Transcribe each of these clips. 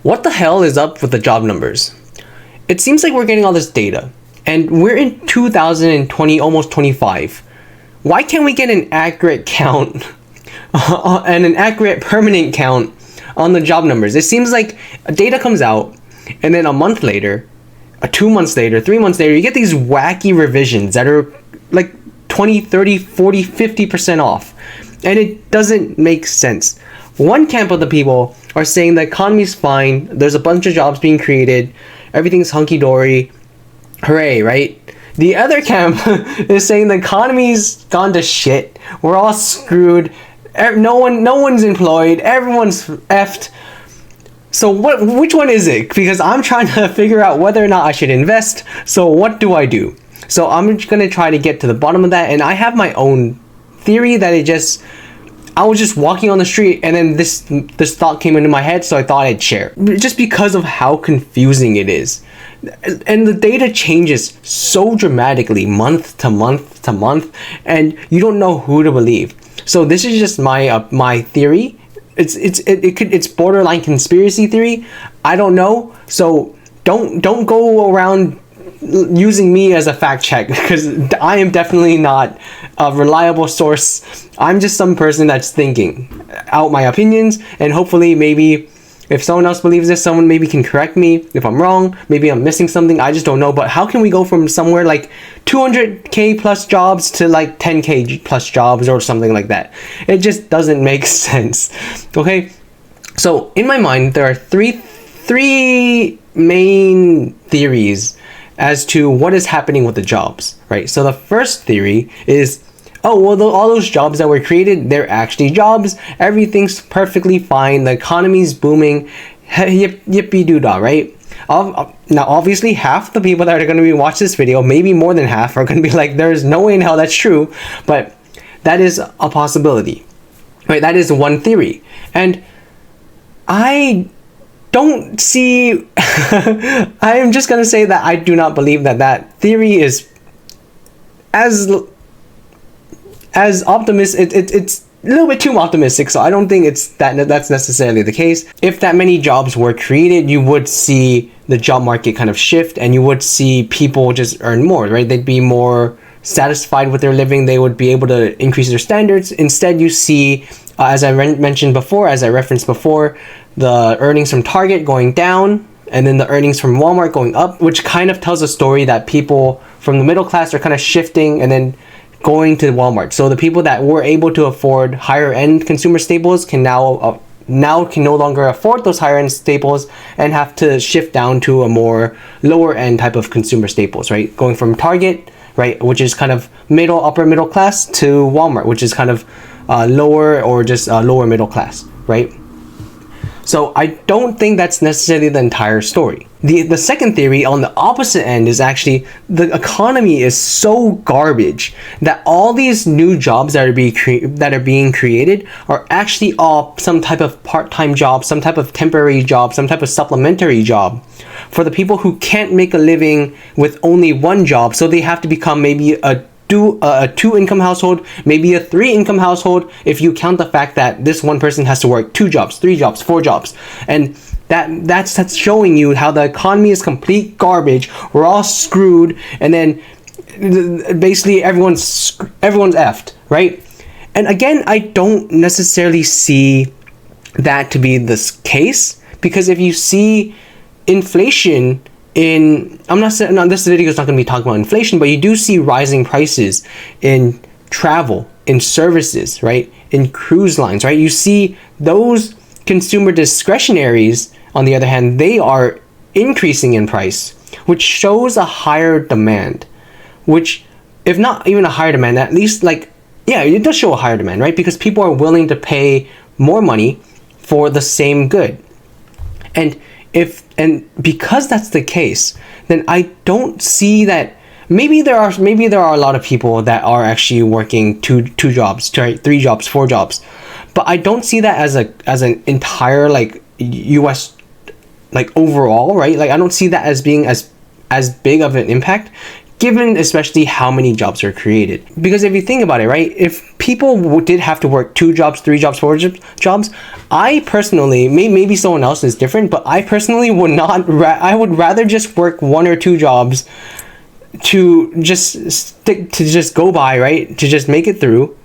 What the hell is up with the job numbers? It seems like we're getting all this data, and we're in 2020, almost 25. Why can't we get an accurate count and an accurate permanent count on the job numbers? It seems like data comes out, and then a month later, 2 months later, 3 months later, you get these wacky revisions that are like 20, 30, 40, 50% off. And it doesn't make sense. One camp of the people are saying the economy's fine, there's a bunch of jobs being created, everything's hunky-dory, hooray, right? The other camp is saying the economy's gone to shit, we're all screwed, no one's employed, everyone's effed. So which one is it? Because I'm trying to figure out whether or not I should invest, so what do I do? So I'm just gonna try to get to the bottom of that, and I have my own theory that I was just walking on the street and then this thought came into my head, so I thought I'd share. Just because of how confusing it is. And the data changes so dramatically month to month to month, and you don't know who to believe. So this is just my theory. It's borderline conspiracy theory. I don't know. So don't go around using me as a fact check, because I am definitely not a reliable source. I'm just some person that's thinking out my opinions, and hopefully maybe if someone else believes this, someone maybe can correct me if I'm wrong. Maybe I'm missing something, I just don't know. But how can we go from somewhere like 200k plus jobs to like 10k plus jobs or something like that? It just doesn't make sense. Okay, so in my mind there are three main theories as to what is happening with the jobs, right? So the first theory is, oh, well, all those jobs that were created, they're actually jobs. Everything's perfectly fine. The economy's booming. Yippee doo dah, right? Now, obviously, half the people that are going to be watching this video, maybe more than half, are going to be like, there's no way in hell that's true. But that is a possibility, right? That is one theory. And I don't see I am just gonna say that I do not believe that theory is as optimistic. It's a little bit too optimistic, so I don't think that's necessarily the case. If that many jobs were created, you would see the job market kind of shift, and you would see people just earn more, right? They'd be more satisfied with their living, they would be able to increase their standards. Instead, you see, as I mentioned before, as I referenced before, the earnings from Target going down, and then the earnings from Walmart going up, which kind of tells a story that people from the middle class are kind of shifting and then going to Walmart. So the people that were able to afford higher end consumer staples can now can no longer afford those higher end staples and have to shift down to a more lower end type of consumer staples, right? Going from Target, right, which is kind of upper middle class, to Walmart, which is kind of lower or just lower middle class, right? So I don't think that's necessarily the entire story. The second theory on the opposite end is actually the economy is so garbage that all these new jobs that are being created are actually all some type of part-time job, some type of temporary job, some type of supplementary job for the people who can't make a living with only one job. So they have to become maybe a 2-income household, maybe a 3-income household, if you count the fact that this one person has to work 2 jobs, 3 jobs, 4 jobs. And that's showing you how the economy is complete garbage. We're all screwed, and then basically everyone's effed, right? And again, I don't necessarily see that to be this case, because if you see inflation I'm not saying, no, this video is not going to be talking about inflation, but you do see rising prices in travel, in services, right, in cruise lines, right? You see those consumer discretionaries, on the other hand, they are increasing in price, which shows a higher demand, which, if not even a higher demand, at least it does show a higher demand, right? Because people are willing to pay more money for the same good. And because that's the case, then I don't see that. Maybe there are a lot of people that are actually working two jobs, 3 jobs, 4 jobs, but I don't see that as an entire U.S. overall, right? I don't see that as being as big of an impact, given especially how many jobs are created. Because if you think about it, right, if people did have to work 2 jobs, 3 jobs, 4 jobs, I personally, maybe someone else is different, but I personally would not, I would rather just work 1 or 2 jobs to just go by, right, to just make it through,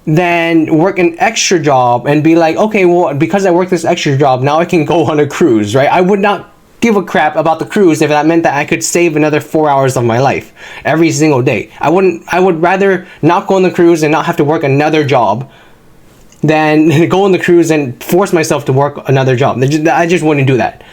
than work an extra job and be like, okay, well, because I worked this extra job, now I can go on a cruise, right? I would not give a crap about the cruise if that meant that I could save another 4 hours of my life every single day. I would rather not go on the cruise and not have to work another job than go on the cruise and force myself to work another job. I just wouldn't do that.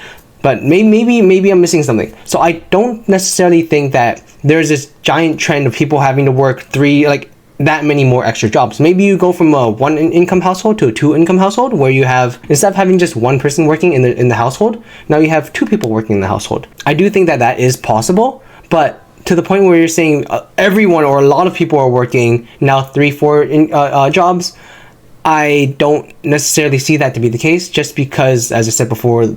But maybe I'm missing something. So I don't necessarily think that there's this giant trend of people having to work that many more extra jobs. Maybe you go from a 1 income household to a 2 income household, where you have, instead of having just 1 person working in the household, now you have 2 people working in the household. I do think that is possible, but to the point where you're saying everyone or a lot of people are working now 3-4 jobs, I don't necessarily see that to be the case, just because, as I said before,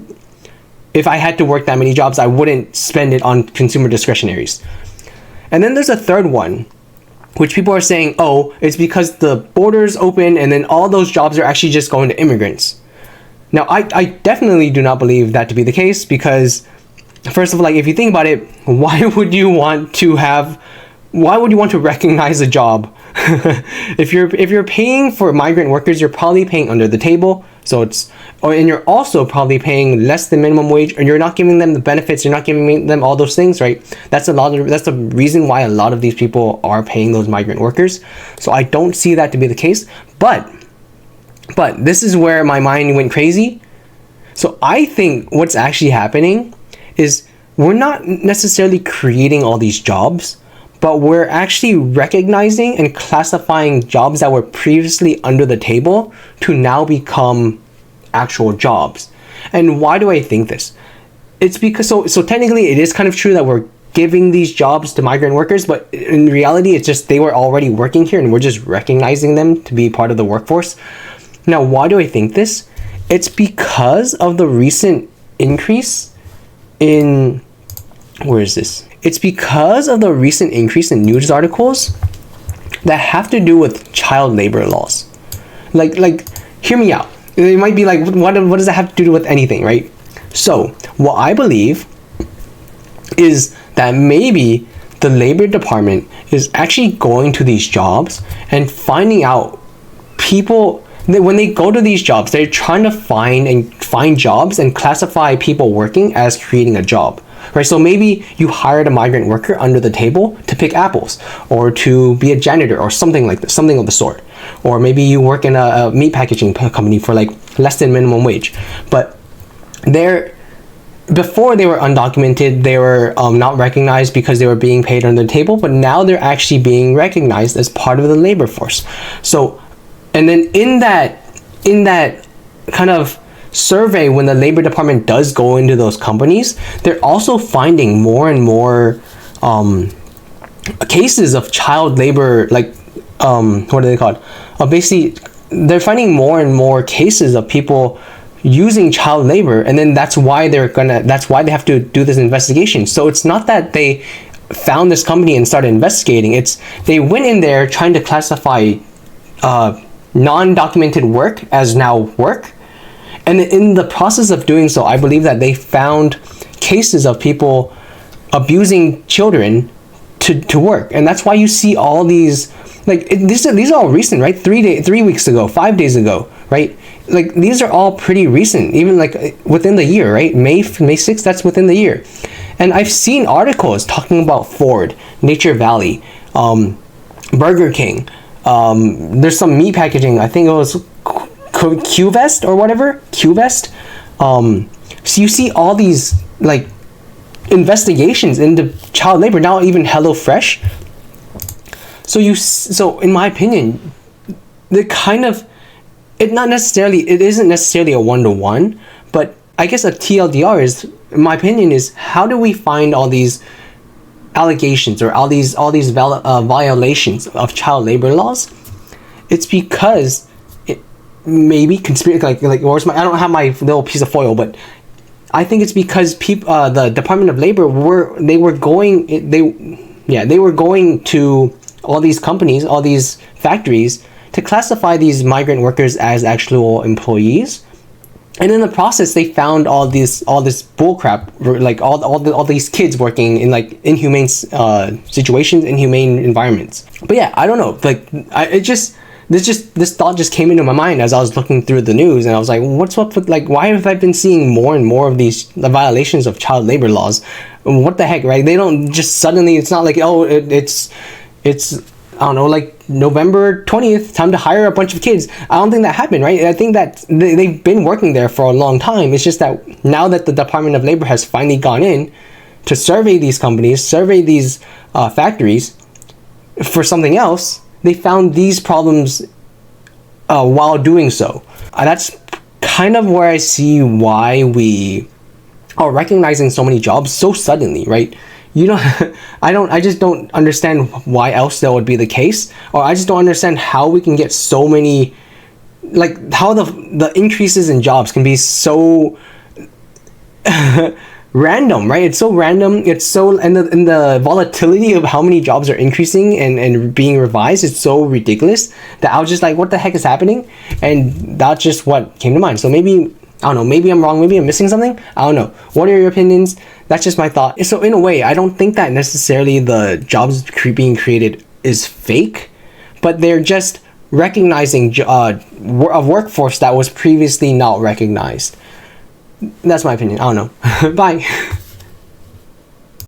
if I had to work that many jobs, I wouldn't spend it on consumer discretionaries. And then there's a third one, which people are saying, oh, it's because the borders open and then all those jobs are actually just going to immigrants. Now, I definitely do not believe that to be the case, because first of all, if you think about it, why would you want to recognize a job? If you're paying for migrant workers, you're probably paying under the table. And you're also probably paying less than minimum wage, and you're not giving them the benefits, you're not giving them all those things, right? That's the reason why a lot of these people are paying those migrant workers. So I don't see that to be the case. But this is where my mind went crazy. So I think what's actually happening is we're not necessarily creating all these jobs, but we're actually recognizing and classifying jobs that were previously under the table to now become actual jobs. And why do I think this? It's because, so technically it is kind of true that we're giving these jobs to migrant workers, but in reality it's just they were already working here and we're just recognizing them to be part of the workforce. Now, why do I think this? It's because of the recent increase in, where is this? It's because of the recent increase in news articles that have to do with child labor laws. Like, hear me out. It might be like, what does that have to do with anything, right? So, what I believe is that maybe the Labor Department is actually going to these jobs and finding out people, when they go to these jobs, they're trying to find jobs and classify people working as creating a job. Right, so maybe you hired a migrant worker under the table to pick apples, or to be a janitor, or something like this, something of the sort. Or maybe you work in a meat packaging company for less than minimum wage. But before they were undocumented, they were not recognized because they were being paid under the table. But now they're actually being recognized as part of the labor force. So, and then in that kind of survey, when the Labor Department does go into those companies, they're also finding more and more cases of child labor, what are they called? Basically, they're finding more and more cases of people using child labor, and then that's why they have to do this investigation. So it's not that they found this company and started investigating. It's they went in there trying to classify non-documented work as now work. And in the process of doing so, I believe that they found cases of people abusing children to work. And that's why you see all these, these are all recent, right? 3 weeks ago, 5 days ago, right? These are all pretty recent, even within the year, right? May 6th, that's within the year. And I've seen articles talking about Ford, Nature Valley, Burger King. There's some meat packaging, I think it was Q-Vest or whatever, Q-Vest. So you see all these investigations into child labor, now even HelloFresh. So in my opinion, it isn't necessarily a one-to-one, but I guess a TLDR is, in my opinion, is how do we find all these allegations or all these violations of child labor laws? It's because maybe conspiracy, where's I don't have my little piece of foil, but I think it's because the Department of Labor yeah, they were going to all these companies, all these factories, to classify these migrant workers as actual employees. And in the process, they found all this bull crap, like all these kids working in like inhumane situations, inhumane environments. But yeah, I don't know. Like, this thought just came into my mind as I was looking through the news, and I was like, what's up with, like, why have I been seeing more and more of these violations of child labor laws? What the heck, right? They don't just suddenly. It's not like, oh, it's I don't know, like November 20th, time to hire a bunch of kids. I don't think that happened, right? I think that they've been working there for a long time. It's just that now that the Department of Labor has finally gone in to survey these companies, survey these factories for something else, they found these problems while doing so. That's kind of where I see why we are recognizing so many jobs so suddenly, right? You know, I just don't understand why else that would be the case, or I just don't understand how we can get so many, like how the increases in jobs can be so random, right? It's so random. It's so, and the volatility of how many jobs are increasing and being revised is so ridiculous that I was just like, what the heck is happening? And that's just what came to mind. So maybe, I don't know, maybe I'm wrong, maybe I'm missing something. I don't know. What are your opinions? That's just my thought. So in a way, I don't think that necessarily the jobs being created is fake, but they're just recognizing a workforce that was previously not recognized. That's my opinion. I don't know. Bye.